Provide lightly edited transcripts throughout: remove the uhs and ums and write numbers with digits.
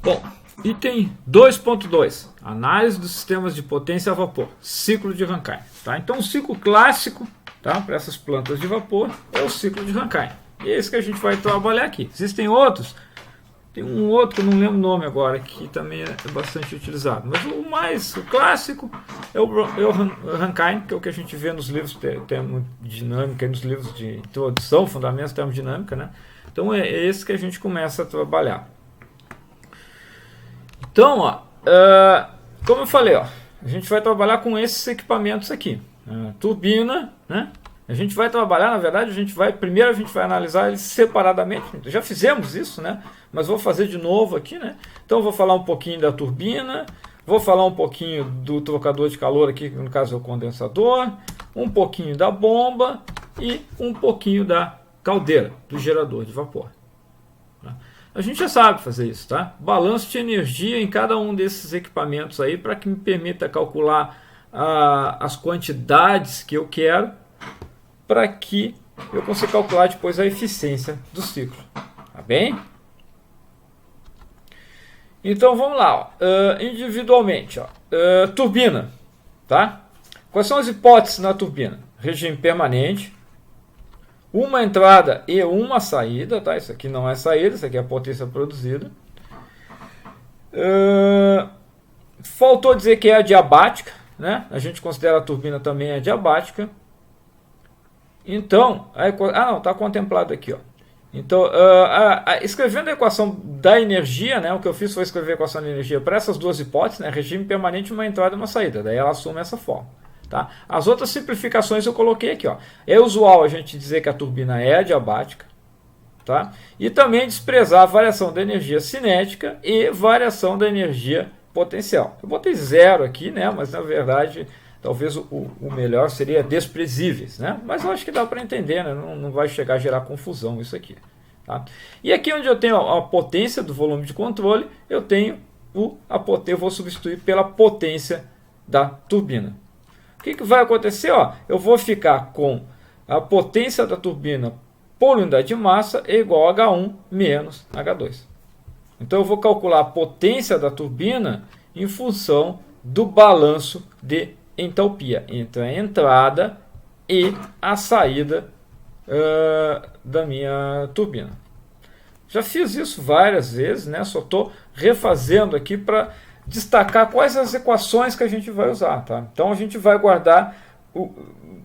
Bom, item 2.2, análise dos sistemas de potência a vapor, ciclo de Rankine. Tá? Então o ciclo clássico, tá, para essas plantas de vapor é o ciclo de Rankine. E é esse que a gente vai trabalhar aqui. Existem outros, tem um outro que eu não lembro o nome agora, que também é bastante utilizado. Mas o clássico é o Rankine, que é o que a gente vê nos livros de termodinâmica, nos livros de introdução, fundamentos de termodinâmica, né? Então é esse que a gente começa a trabalhar. Então, ó, como eu falei, ó, a gente vai trabalhar com esses equipamentos aqui. Turbina, né? A gente vai trabalhar, na verdade, primeiro a gente vai analisar eles separadamente. Já fizemos isso, né? Mas vou fazer de novo aqui, né? Então eu vou falar um pouquinho da turbina, vou falar um pouquinho do trocador de calor aqui, que no caso é o condensador, um pouquinho da bomba e um pouquinho da caldeira, do gerador de vapor. A gente já sabe fazer isso, tá? Balanço de energia em cada um desses equipamentos aí para que me permita calcular as quantidades que eu quero, para que eu consiga calcular depois a eficiência do ciclo. Tá bem? Então vamos lá, ó. Individualmente, ó. Turbina, tá? Quais são as hipóteses na turbina? Regime permanente, uma entrada e uma saída, tá? Isso aqui não é saída, isso aqui é a potência produzida. Faltou dizer que é adiabática, né? A gente considera a turbina também adiabática. Então, não, está contemplado aqui, ó. Então, escrevendo a equação da energia, né? O que eu fiz foi escrever a equação da energia para essas duas hipóteses, né? Regime permanente, uma entrada e uma saída. Daí ela assume essa forma. Tá? As outras simplificações eu coloquei aqui. Ó. É usual a gente dizer que a turbina é adiabática, tá? E também desprezar a variação da energia cinética e variação da energia potencial. Eu botei zero aqui, né? Mas na verdade talvez o melhor seria desprezíveis, né? Mas eu acho que dá para entender, né? Não vai chegar a gerar confusão isso aqui. Tá? E aqui onde eu tenho a potência do volume de controle, eu tenho eu vou substituir pela potência da turbina. O que vai acontecer? Ó, eu vou ficar com a potência da turbina por unidade de massa é igual a H1 menos H2. Então eu vou calcular a potência da turbina em função do balanço de entalpia entre a entrada e a saída da minha turbina. Já fiz isso várias vezes, né? Só estou refazendo aqui para destacar quais as equações que a gente vai usar, tá? Então a gente vai guardar,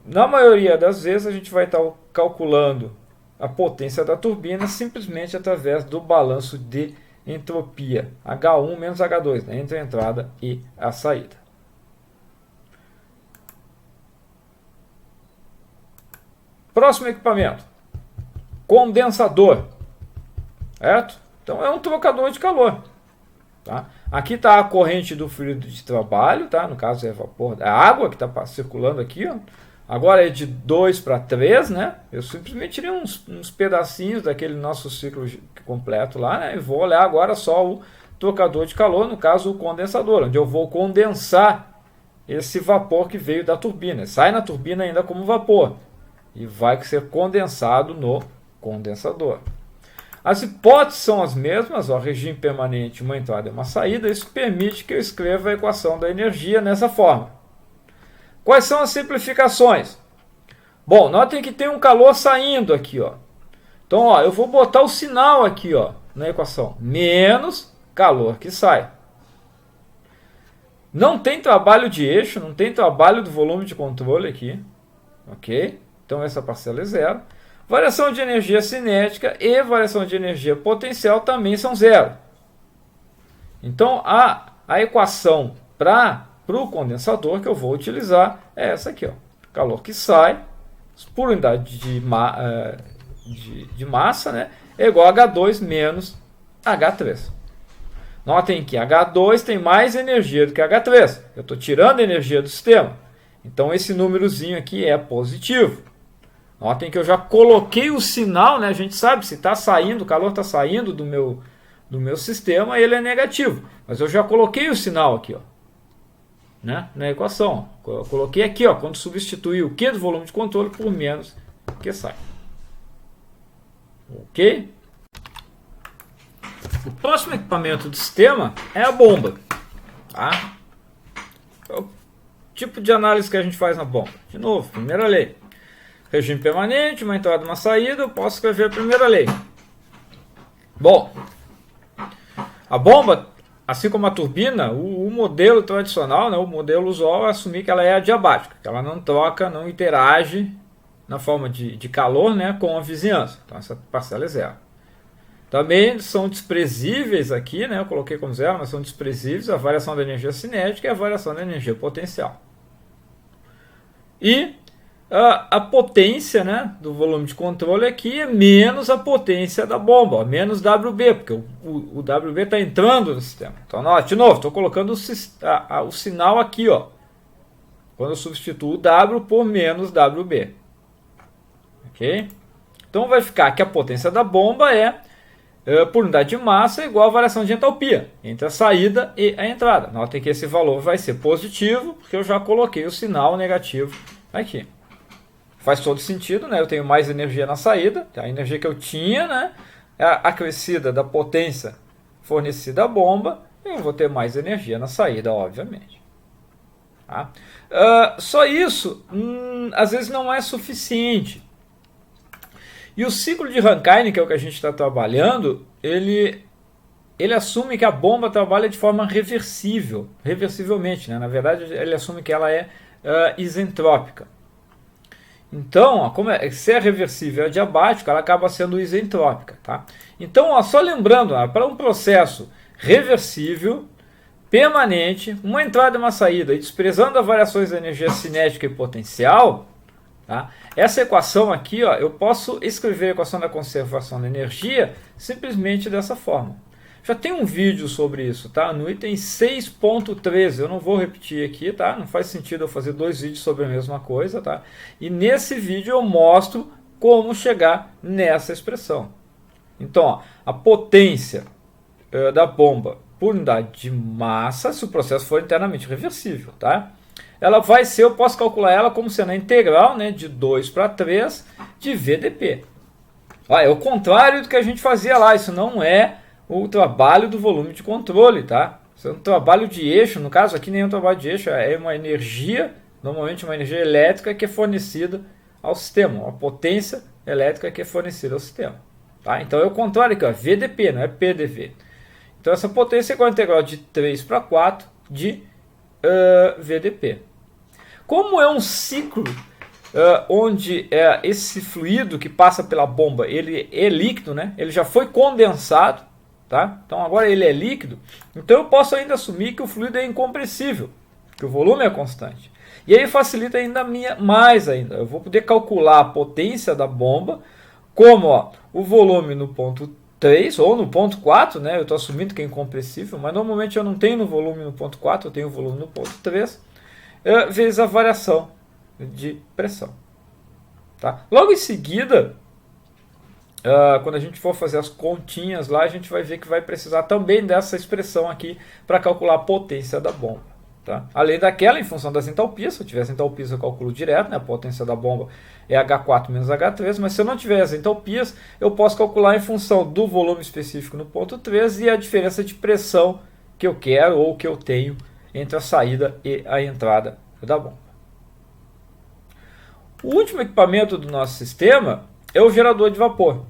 na maioria das vezes a gente vai estar calculando a potência da turbina simplesmente através do balanço de entropia, H1 menos H2, né? Entre a entrada e a saída. Próximo equipamento, condensador, certo? Então é um trocador de calor, tá? Aqui está a corrente do fluido de trabalho, tá? No caso é vapor, é água que está circulando aqui, ó. Agora é de 2 para 3, né? Eu simplesmente tirei uns pedacinhos daquele nosso ciclo completo lá, né? E vou olhar agora só o trocador de calor, no caso o condensador, onde eu vou condensar esse vapor que veio da turbina. Sai na turbina ainda como vapor e vai ser condensado no condensador. As hipóteses são as mesmas, ó, regime permanente, uma entrada e uma saída. Isso permite que eu escreva a equação da energia nessa forma. Quais são as simplificações? Bom, notem que tem um calor saindo aqui, ó. Então, ó, eu vou botar o sinal aqui, ó, na equação, menos calor que sai. Não tem trabalho de eixo, não tem trabalho do volume de controle aqui, ok? Então essa parcela é zero. Variação de energia cinética e variação de energia potencial também são zero. Então a equação para o condensador que eu vou utilizar é essa aqui, ó. Calor que sai por unidade de massa, né, é igual a H2 menos H3. Notem que H2 tem mais energia do que H3. Eu estou tirando energia do sistema. Então esse númerozinho aqui é positivo. Notem que eu já coloquei o sinal, né? A gente sabe se está saindo, o calor está saindo do meu sistema, ele é negativo. Mas eu já coloquei o sinal aqui, ó, né? Na equação. Eu coloquei aqui, ó, quando substituir o Q do volume de controle por menos que sai. Ok? próximo equipamento do sistema é a bomba. Tá? É o tipo de análise que a gente faz na bomba. De novo, primeira lei. Regime permanente, uma entrada e uma saída, eu posso escrever a primeira lei. Bom, a bomba, assim como a turbina, o modelo tradicional, né, o modelo usual é assumir que ela é adiabática, que ela não troca, não interage na forma de calor, né, com a vizinhança. Então essa parcela é zero. Também são desprezíveis aqui, né, eu coloquei como zero, mas são desprezíveis a variação da energia cinética e a variação da energia potencial. E a potência, né, do volume de controle aqui é menos a potência da bomba, menos WB, porque o WB está entrando no sistema. Então, de novo, estou colocando o sinal aqui, ó, quando eu substituo o W por menos WB. Ok? Então vai ficar que a potência da bomba por unidade de massa igual a variação de entalpia entre a saída e a entrada. Notem que esse valor vai ser positivo, porque eu já coloquei o sinal negativo aqui. Faz todo sentido, né? Eu tenho mais energia na saída, a energia que eu tinha, né, acrescida da potência fornecida à bomba, eu vou ter mais energia na saída, obviamente. Tá? Só isso, às vezes não é suficiente. E o ciclo de Rankine, que é o que a gente está trabalhando, ele assume que a bomba trabalha de forma reversivelmente, né? Na verdade, ele assume que ela é isentrópica. Então, se é reversível e adiabática, ela acaba sendo isentrópica. Tá? Então, só lembrando, para um processo reversível, permanente, uma entrada e uma saída, e desprezando as variações da energia cinética e potencial, tá? Essa equação aqui, ó, eu posso escrever a equação da conservação da energia simplesmente dessa forma. Já tem um vídeo sobre isso, tá? No item 6.13, eu não vou repetir aqui, tá? Não faz sentido eu fazer dois vídeos sobre a mesma coisa, tá? E nesse vídeo eu mostro como chegar nessa expressão. Então, ó, a potência da bomba por unidade de massa, se o processo for internamente reversível, tá? Ela vai ser, eu posso calcular ela como sendo a integral, né, de 2 para 3 de VdP. É o contrário do que a gente fazia lá, isso não é o trabalho do volume de controle, tá? Isso é um trabalho de eixo, no caso aqui nem é um trabalho de eixo, é uma energia, normalmente uma energia elétrica que é fornecida ao sistema, uma potência elétrica que é fornecida ao sistema. Tá? Então é o contrário aqui, ó, VdP, não é PDV. Então essa potência é igual a integral de 3 para 4 de VdP. Como é um ciclo onde esse fluido que passa pela bomba ele é líquido, né? Ele já foi condensado, tá? Então agora ele é líquido, então eu posso ainda assumir que o fluido é incompressível, que o volume é constante. E aí facilita ainda mais ainda. Eu vou poder calcular a potência da bomba como o volume no ponto 3 ou no ponto 4, né? Eu estou assumindo que é incompressível, mas normalmente eu não tenho no volume no ponto 4, eu tenho o volume no ponto 3, vezes a variação de pressão. Tá? Logo em seguida, quando a gente for fazer as continhas lá, a gente vai ver que vai precisar também dessa expressão aqui para calcular a potência da bomba. Tá? Além daquela, em função das entalpias, se eu tivesse entalpias eu calculo direto, né? A potência da bomba é H4 menos H3, mas se eu não tiver as entalpias, eu posso calcular em função do volume específico no ponto 3 e a diferença de pressão que eu quero ou que eu tenho entre a saída e a entrada da bomba. O último equipamento do nosso sistema é o gerador de vapor,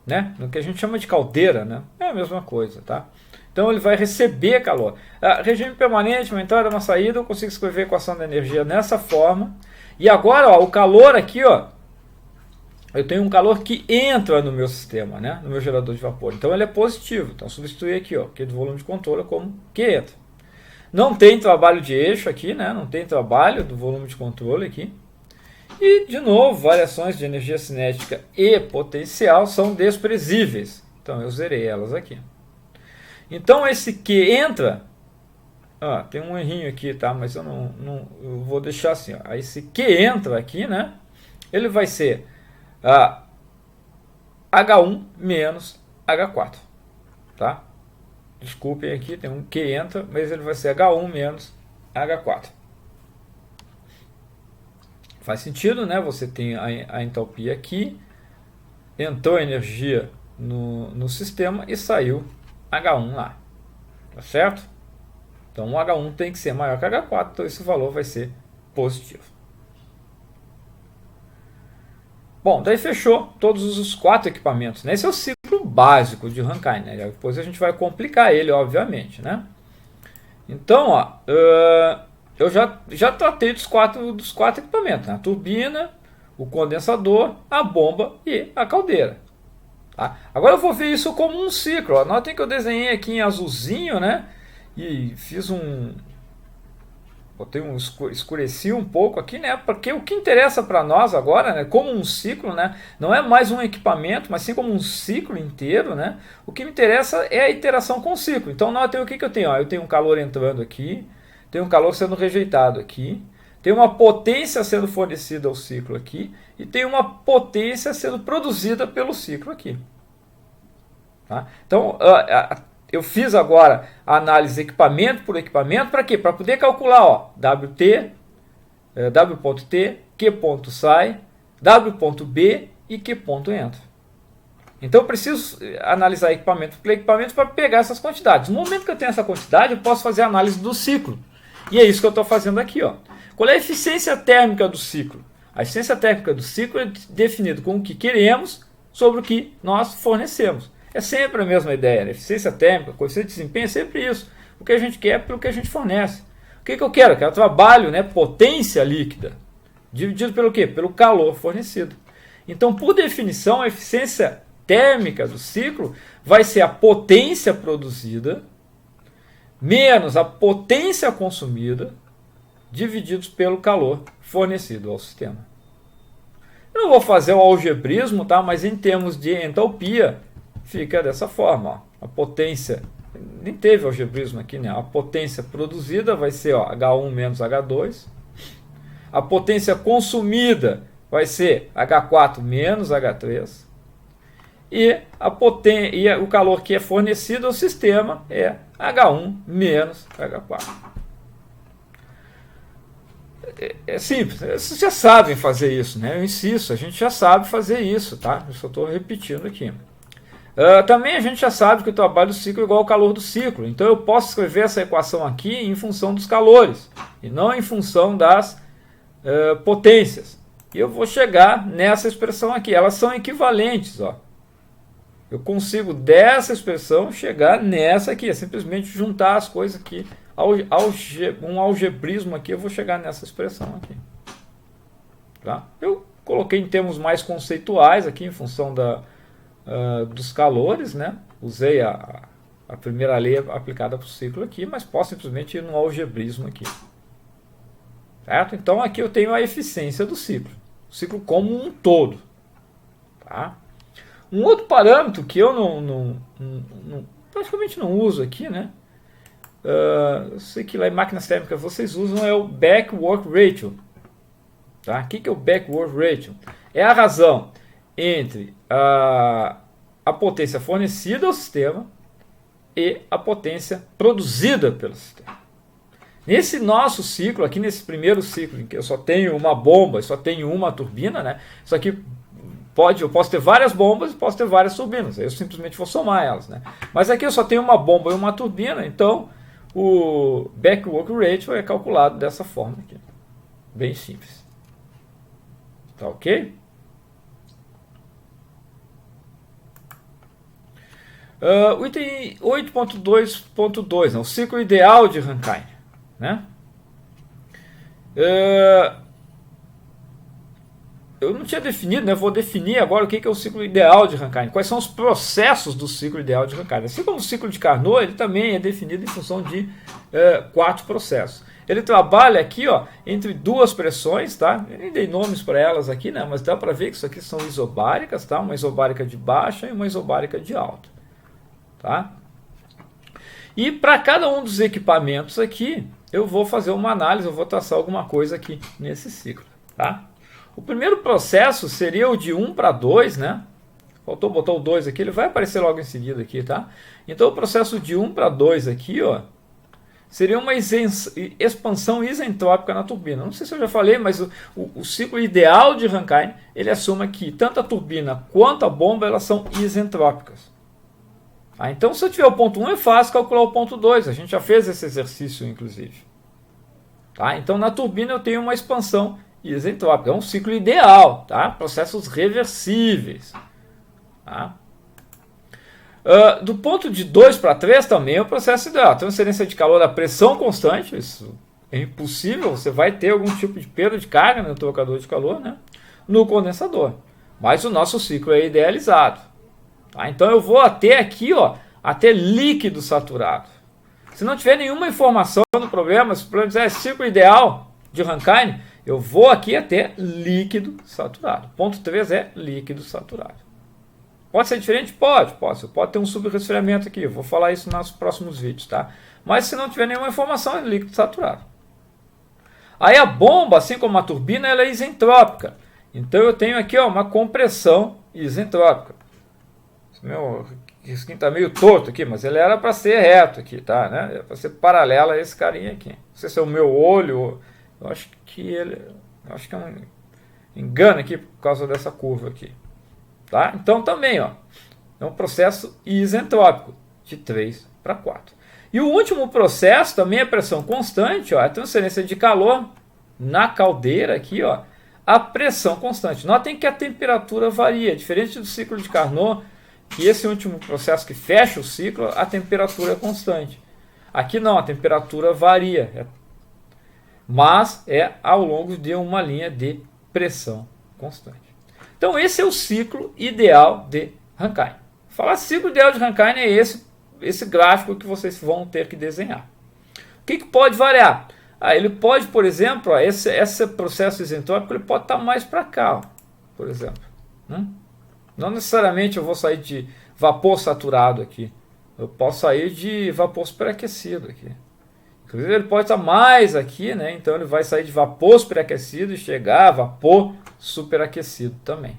né? No que a gente chama de caldeira, né? É a mesma coisa, tá? Então ele vai receber calor. Regime permanente, uma entrada, uma saída, eu consigo escrever a equação da energia nessa forma. E agora, o calor aqui, eu tenho um calor que entra no meu sistema, né? No meu gerador de vapor. Então ele é positivo. Então substituir aqui, aqui do volume de controle como que entra. Não tem trabalho de eixo aqui, né? Não tem trabalho do volume de controle aqui. E, de novo, variações de energia cinética e potencial são desprezíveis. Então eu zerei elas aqui. Então esse que entra, tem um errinho aqui, tá? Mas eu eu vou deixar assim. Esse que entra aqui, né? Ele vai ser H1 menos H4, tá? Desculpem aqui, tem um que entra, mas ele vai ser H1 menos H4. Faz sentido, né? Você tem a entalpia aqui, entrou energia no sistema e saiu H1 lá, tá certo? Então o H1 tem que ser maior que H4, então esse valor vai ser positivo. Bom, daí fechou todos os 4 equipamentos, né? Esse é o ciclo básico de Rankine, né? Depois a gente vai complicar ele, obviamente, né? Então, ó, eu já tratei dos quatro equipamentos, né? A turbina, o condensador, a bomba e a caldeira. Tá? Agora eu vou ver isso como um ciclo. Ó. Notem que eu desenhei aqui em azulzinho, né? E fiz escureci um pouco aqui, né? Porque o que interessa para nós agora, né? Como um ciclo, né? Não é mais um equipamento, mas sim como um ciclo inteiro, né? O que me interessa é a interação com o ciclo. Então, notem o que eu tenho. Ó. Eu tenho um calor entrando aqui, tenho um calor sendo rejeitado aqui, tem uma potência sendo fornecida ao ciclo aqui e tem uma potência sendo produzida pelo ciclo aqui. Tá? Então, eu fiz agora a análise equipamento por equipamento, para quê? Para poder calcular, ó, W.T, W.T, Q ponto sai, W.B e Q ponto entra. Então eu preciso analisar equipamento por equipamento para pegar essas quantidades. No momento que eu tenho essa quantidade, eu posso fazer a análise do ciclo. E é isso que eu estou fazendo aqui. Ó. Qual é a eficiência térmica do ciclo? A eficiência térmica do ciclo é definida com o que queremos sobre o que nós fornecemos. É sempre a mesma ideia, né? Eficiência térmica, coeficiente de desempenho é sempre isso. O que a gente quer pelo que a gente fornece. O que eu quero? Eu quero trabalho, né? Potência líquida, dividido pelo quê? Pelo calor fornecido. Então, por definição, a eficiência térmica do ciclo vai ser a potência produzida menos a potência consumida divididos pelo calor fornecido ao sistema. Eu não vou fazer o algebrismo, tá? Mas em termos de entalpia, fica dessa forma. Ó. A potência, nem teve algebrismo aqui, né? A potência produzida vai ser ó, H1 menos H2. A potência consumida vai ser H4 menos H3. E o calor que é fornecido ao sistema é H1 menos H4. É simples, vocês já sabem fazer isso, né? Eu insisto, a gente já sabe fazer isso, tá? Eu só estou repetindo aqui. Também a gente já sabe que o trabalho do ciclo é igual ao calor do ciclo. Então eu posso escrever essa equação aqui em função dos calores e não em função das potências. E eu vou chegar nessa expressão aqui. Elas são equivalentes, ó. Eu consigo dessa expressão chegar nessa aqui. É simplesmente juntar as coisas aqui. Um algebrismo aqui, eu vou chegar nessa expressão aqui. Tá? Eu coloquei em termos mais conceituais aqui em função dos calores, né? Usei a primeira lei aplicada para o ciclo aqui, mas posso simplesmente ir no algebrismo aqui. Certo? Então aqui eu tenho a eficiência do ciclo. O ciclo como um todo. Tá? Um outro parâmetro que eu praticamente não uso aqui, né? Eu sei que lá em máquinas térmicas vocês usam é o back work ratio. Tá? O que é o back work ratio? É a razão entre a potência fornecida ao sistema e a potência produzida pelo sistema. Nesse nosso ciclo, aqui nesse primeiro ciclo, em que eu só tenho uma bomba e só tenho uma turbina, né? Isso aqui eu posso ter várias bombas e posso ter várias turbinas. Eu simplesmente vou somar elas, né? Mas aqui eu só tenho uma bomba e uma turbina, então o back work ratio é calculado dessa forma aqui. Bem simples. Tá ok? O item 8.2.2, né? O ciclo ideal de Rankine. Né? Eu não tinha definido, né? Vou definir agora o que é o ciclo ideal de Rankine. Quais são os processos do ciclo ideal de Rankine. Assim como o ciclo de Carnot, ele também é definido em função de 4 processos. Ele trabalha aqui ó, entre duas pressões, tá? Eu nem dei nomes para elas aqui, né? Mas dá para ver que isso aqui são isobáricas, tá? Uma isobárica de baixa e uma isobárica de alta. Tá? E para cada um dos equipamentos aqui, eu vou fazer uma análise, eu vou traçar alguma coisa aqui nesse ciclo. Tá? O primeiro processo seria o de 1 para 2, né? Faltou botar o 2 aqui, ele vai aparecer logo em seguida aqui, tá? Então o processo de 1 para 2 aqui, ó, seria uma expansão isentrópica na turbina. Não sei se eu já falei, mas o ciclo ideal de Rankine, ele assume que tanto a turbina quanto a bomba, elas são isentrópicas. Então, se eu tiver o ponto 1, é fácil calcular o ponto 2. A gente já fez esse exercício, inclusive. Tá? Então, na turbina eu tenho uma expansão isentrópica. É um ciclo ideal. Tá? Processos reversíveis. Tá? Do ponto de 2 para 3 também é um processo ideal. Transferência de calor a pressão constante. Isso é impossível. Você vai ter algum tipo de perda de carga no trocador de calor, né? No condensador. Mas o nosso ciclo é idealizado. Tá? Então eu vou até aqui, ó, até líquido saturado. Se não tiver nenhuma informação no problema, se o problema dizer ciclo ideal de Rankine, eu vou aqui até líquido saturado. Ponto 3 é líquido saturado. Pode ser diferente? Pode. Você pode ter um subresfriamento aqui. Eu vou falar isso nos próximos vídeos, tá? Mas se não tiver nenhuma informação, é líquido saturado. Aí a bomba, assim como a turbina, ela é isentrópica. Então eu tenho aqui, ó, uma compressão isentrópica. Meu risquinho está meio torto aqui, mas ele era para ser reto aqui, tá? Né? Era para ser paralelo a esse carinha aqui. Não sei se é o meu olho, eu acho que é um engano aqui por causa dessa curva aqui. Tá? Então também, ó, é um processo isentrópico, de 3 para 4. E o último processo também é pressão constante, ó, a transferência de calor na caldeira aqui, ó, a pressão constante. Notem que a temperatura varia, diferente do ciclo de Carnot, que esse último processo que fecha o ciclo, a temperatura é constante. Aqui não, a temperatura varia, mas é ao longo de uma linha de pressão constante. Então esse é o ciclo ideal de Rankine. Falar ciclo ideal de Rankine é esse gráfico que vocês vão ter que desenhar. O que pode variar? Ele pode, por exemplo, esse processo isentrópico ele pode estar mais para cá, ó, por exemplo. Não necessariamente eu vou sair de vapor saturado aqui. Eu posso sair de vapor superaquecido aqui. Inclusive ele pode estar mais aqui, né? Então ele vai sair de vapor superaquecido e chegar a vapor superaquecido também.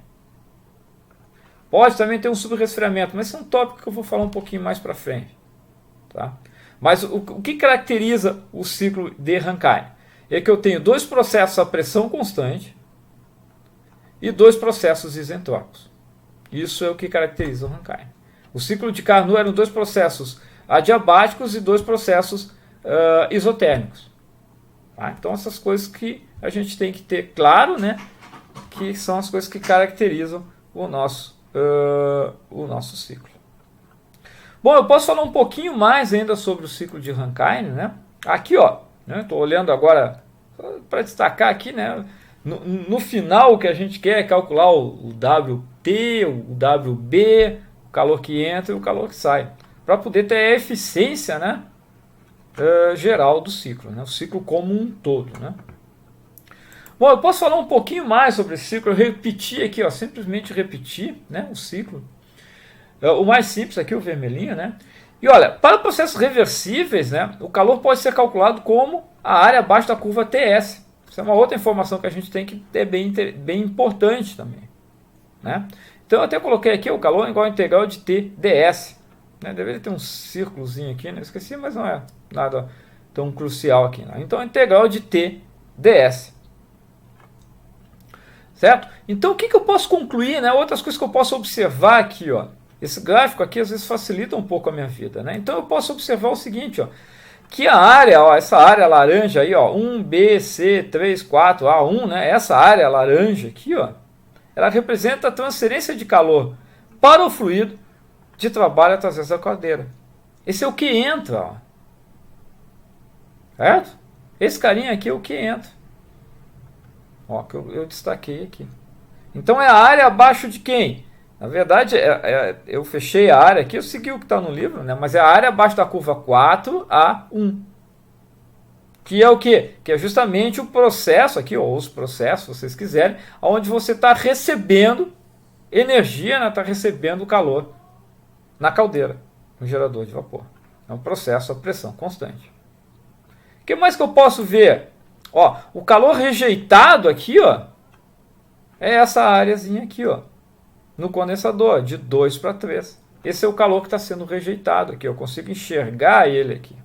Pode também ter um subresfriamento, mas esse é um tópico que eu vou falar um pouquinho mais para frente. Tá? Mas o que caracteriza o ciclo de Rankine? É que eu tenho dois processos a pressão constante e dois processos isentrópicos. Isso é o que caracteriza o Rankine. O ciclo de Carnot eram dois processos adiabáticos e dois processos isotérmicos. Tá? Então essas coisas que a gente tem que ter claro, né? Que são as coisas que caracterizam o nosso ciclo. Bom, eu posso falar um pouquinho mais ainda sobre o ciclo de Rankine, né? Aqui, ó, estou olhando agora para destacar aqui, né? No final o que a gente quer é calcular o WT, o WB, o calor que entra e o calor que sai, para poder ter a eficiência, né? Geral do ciclo, né? O ciclo como um todo, né? Bom, eu posso falar um pouquinho mais sobre esse ciclo, eu repeti aqui, ó, simplesmente repetir, né, o ciclo. O mais simples aqui, o vermelhinho, né? E olha, para processos reversíveis, né, o calor pode ser calculado como a área abaixo da curva TS. Isso é uma outra informação que a gente tem que ter bem importante também, né? Então eu até coloquei aqui o calor igual a integral de T ds. Né? Deveria ter um círculozinho aqui, né? Esqueci, mas não é nada tão crucial aqui. Né? Então a integral de T ds. Certo? Então o que eu posso concluir, né? Outras coisas que eu posso observar aqui, ó. Esse gráfico aqui às vezes facilita um pouco a minha vida, né? Então eu posso observar o seguinte, ó, que a área, ó, essa área laranja aí, ó, 1, B, C, 3, 4, A1, né? Essa área laranja aqui, ó, ela representa a transferência de calor para o fluido de trabalho através da caldeira. Esse é o que entra, ó. Certo? Esse carinha aqui é o que entra. Ó, que eu destaquei aqui. Então é a área abaixo de quem? Na verdade, eu fechei a área aqui, eu segui o que está no livro, né? Mas é a área abaixo da curva 4 a 1. Que é o quê? Que é justamente o processo aqui, ou os processos, se vocês quiserem, onde você está recebendo energia, né? Está recebendo calor na caldeira, no gerador de vapor. É um processo a pressão constante. O que mais que eu posso ver? Ó, o calor rejeitado aqui, ó, é essa áreazinha aqui, ó, no condensador, de 2 para 3. Esse é o calor que está sendo rejeitado aqui, eu consigo enxergar ele aqui.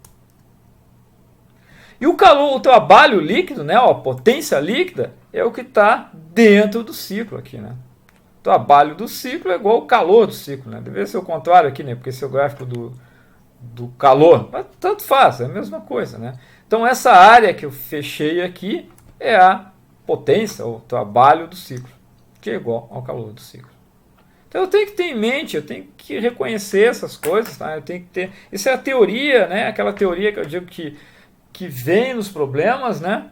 E o calor, o trabalho líquido, né, ó, a potência líquida, é o que está dentro do ciclo aqui, né? trabalho do ciclo é igual ao calor do ciclo, né? Deveria ser o contrário aqui, né? Porque esse é o gráfico do calor, mas tanto faz, é a mesma coisa, né? Então essa área que eu fechei aqui é a potência, o trabalho do ciclo, que é igual ao calor do ciclo. Então eu tenho que ter em mente, eu tenho que reconhecer essas coisas, tá? Eu tenho que ter. Isso é a teoria, né? Aquela teoria que eu digo que vem nos problemas, né?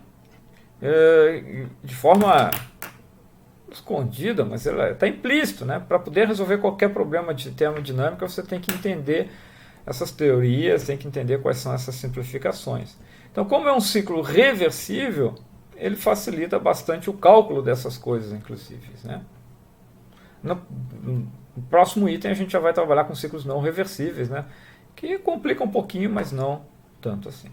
De forma escondida, mas ela está implícito, né? Para poder resolver qualquer problema de termodinâmica, você tem que entender essas teorias, tem que entender quais são essas simplificações. Então, como é um ciclo reversível, ele facilita bastante o cálculo dessas coisas, inclusive, né? No próximo item a gente já vai trabalhar com ciclos não reversíveis, né? Que complica um pouquinho, mas não tanto assim.